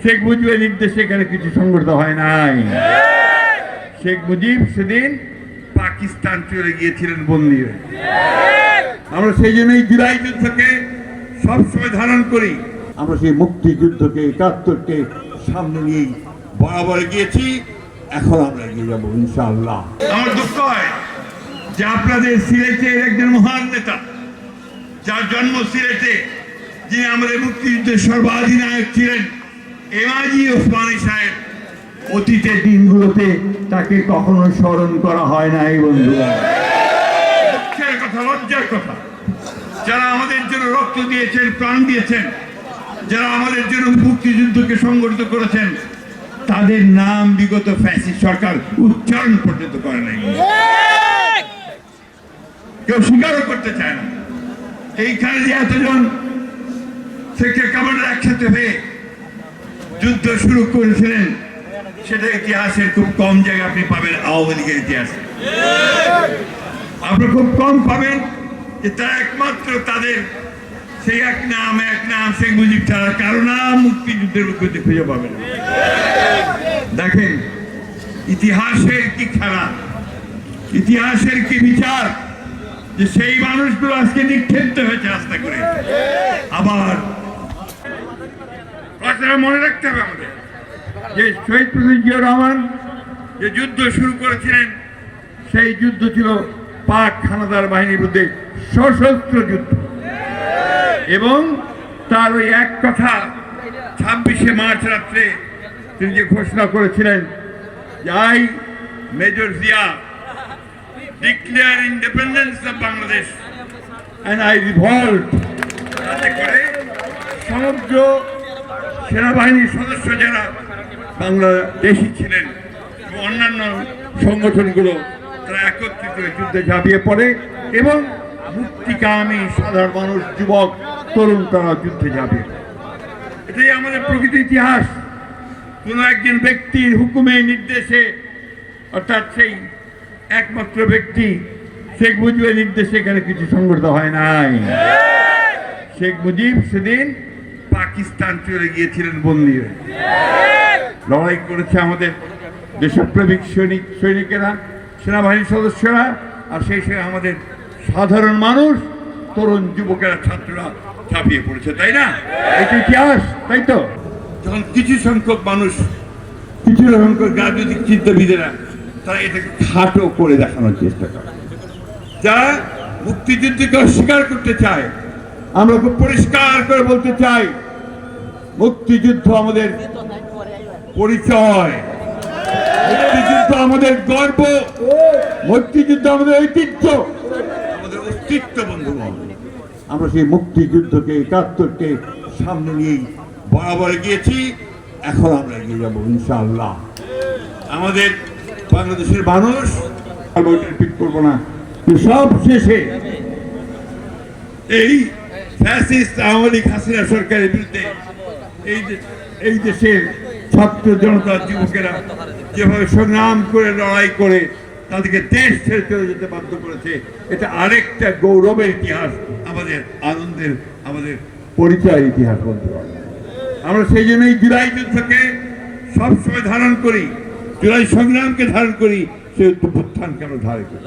শেখ মুজিবের নির্দেশে এখানে কিছু সংগঠিত হয় নাই। শেখ মুজিব সেদিন পাকিস্তান চলে গিয়েছিলেন বন্দী হয়ে। আমরা সেই জন্যই জুলাই যুদ্ধকে সবসময় ধারণ করি। আমরা সেই মুক্তিযুদ্ধকে ৭১কে সামনে নিয়েই বরাবর গিয়েছি, এখন আমরা এগিয়ে যাবো ইনশাআল্লাহ। আমার দুঃখ হয় যে আপনাদের সিলেটের একজন মহান নেতা, যার জন্ম সিলেটে, যিনি আমাদের মুক্তিযুদ্ধের সর্বাধিনায়ক ছিলেন, এমাজি ওসমানী সাহেব, অতীতের দিনগুলোতে তাকে কখনো স্মরণ করা হয় নাই। বন্ধুরা, দুঃখের কথা, লজ্জার কথা, যারা আমাদের জন্য রক্ত দিয়েছেন, প্রাণ দিয়েছেন, যারা আমাদের জন্য মুক্তিযুদ্ধকে সংগঠিত করেছেন, তাদের নাম বিগত ফ্যাসিস্ট সরকার উচ্চারণ পর্যন্ত করে নাই, কেউ স্বীকারও করতে চায় না। এইখানে যে এতজন সেক্টর কমান্ডার একসাথে হয়ে যুদ্ধ শুরু করেছিলেন, সেটা ইতিহাসের খুব কম জায়গায় আপনি পাবেন। আওয়ামী লীগের ইতিহাসে আপনি খুব কম পাবেন যে তারা একমাত্র তাদের সেই এক নাম শেখ মুজিব ছাড়া কারো নাম মুক্তিযুদ্ধের মধ্যে খুঁজে পাবেন। দেখেন ইতিহাসের কি খেলা, ইতিহাসের কি বিচার, যে সেই মানুষগুলো আজকে নিক্ষিপ্ত হয়েছে রাস্তা করে। আবার মনে রাখতে হবে আমাদের যে শহীদ প্রেসিডেন্ট জিয়াউর রহমান যে যুদ্ধ শুরু করেছিলেন, সেই যুদ্ধ ছিল পাক হানাদার বাহিনীর বিরুদ্ধে সশস্ত্র যুদ্ধ। এবং তার ওই এক কথা 26শে মার্চ রাত্রে তিনি যে ঘোষণা করেছিলেন যে I major Zia declare independence of Bangladesh and I revolt, তাতে করে সমগ্র সেনাবাহিনীর সদস্য যারা বাংলাদেশি ছিলেন এবং অন্যান্য সংগঠনগুলো, তারা একত্রিত হয়ে যুদ্ধে ঝাঁপিয়ে পড়ে এবং মুক্তিকামী সাধারণ মানুষ, যুবক, তরুণ, তারা যুদ্ধে ঝাঁপিয়ে পড়ে। এটাই আমাদের প্রকৃত ইতিহাস। কোনো একজন ব্যক্তির হুকুমে, নির্দেশে, অর্থাৎ সেই একমাত্র ব্যক্তি শেখ মুজিবের নির্দেশে এখানে কিছু সংগঠিত হয় নাই। শেখ মুজিব সেদিন পাকিস্তান চলে গিয়েছিলেন বন্দী হয়ে। লড়াই করেছে আমাদের দেশপ্রেমিক সৈনিকেরা, সেনাবাহিনীর সদস্যরা, আর সেই সঙ্গে আমাদের সাধারণ মানুষ, তরুণ যুবকেরা, ছাত্ররা ঝাঁপিয়ে পড়েছে, তাই না? এটা ইতিহাস, তাই তো? যখন কিছু সংখ্যক মানুষ, কিছু সংখ্যক রাজনৈতিক চিন্তাবিদেরা তারা এটাকে খাটো করে দেখানোর চেষ্টা করে, যারা মুক্তিযুদ্ধকে অস্বীকার করতে চায়, আমরা খুব পরিষ্কার করে বলতে চাই, মুক্তিযুদ্ধ আমাদের পরিচয়, মুক্তিযুদ্ধ আমাদের গর্ব, মুক্তিযুদ্ধ আমাদের ঐতিহ্য, আমাদের অস্তিত্ব। বন্ধু, আমরা সেই মুক্তিযুদ্ধকে ৭১কে সামনে নিয়েই বরাবর গিয়েছি, এখন আমরা এগিয়ে যাবো ইনশাআল্লাহ। আমাদের বাংলাদেশের মানুষ, রিপিট করবো না, সব শেষে এই ফ্যাসিস্ট আওয়ামী লীগ হাসিনা সরকারের বিরুদ্ধে এই দেশের ছাত্র জনতা, যুবকেরা যেভাবে সংগ্রাম করে, লড়াই করে তাদেরকে দেশ ছেড়ে চলে যেতে বাধ্য করেছে, এটা আরেকটা গৌরবের ইতিহাস, আমাদের আনন্দের, আমাদের পরিচয়ের ইতিহাস বলতে পারি। আমরা সেই জন্যই জুলাই যুদ্ধকে সবসময় ধারণ করি, জুলাই সংগ্রামকে ধারণ করি, সেই অভ্যুত্থানকে আমরা ধারণ করি।